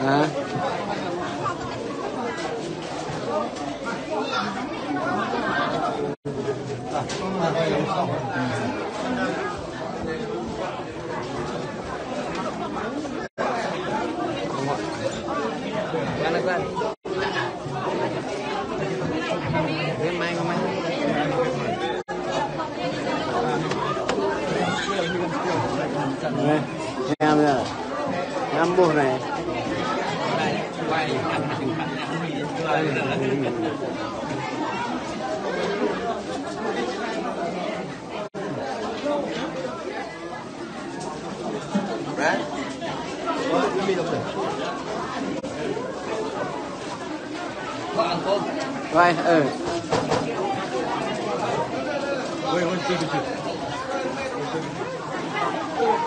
Hả? Em rồi, em buồn này. Rồi,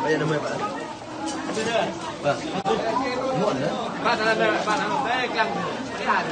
bây giờ 50 bạn. Vâng. Muộn nữa. Bạn làm cái căng cái đàn.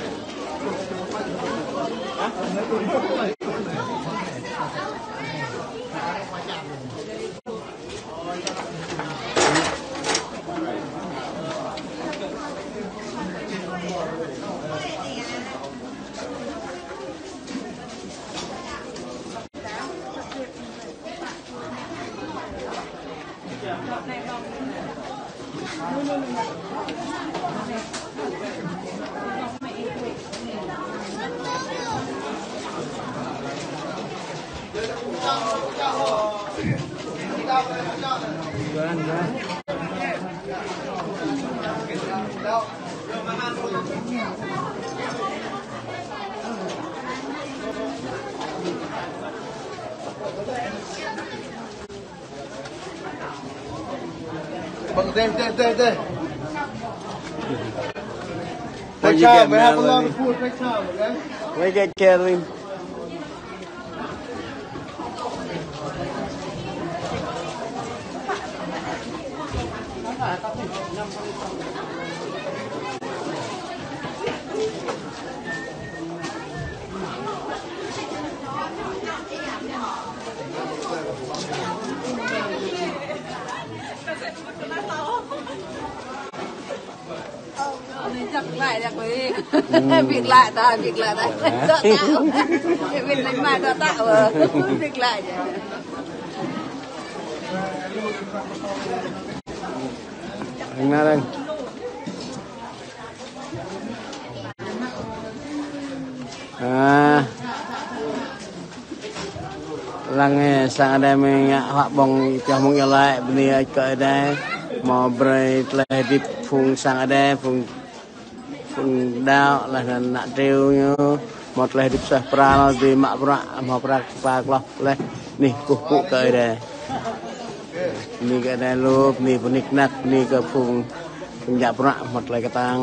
Bang, tem. Take time, we have a lot of food, take time, okay? we get Kevin. Chắc lại là cái việc lại ta việc lại ta đào tạo cái việc đánh bài đào tạo việc lại Anh ra đây. Lang sang ada menyak hak bong cah mung elak bini ke ada mau beri telah di phung sang ada phung đao là nặng treo như một lời điệp sah pra di mak pra mau pra pa kloh leh nih kuku ke đây ni ke ada lup ni punik nat ni ke phung penjak pra một lời ketang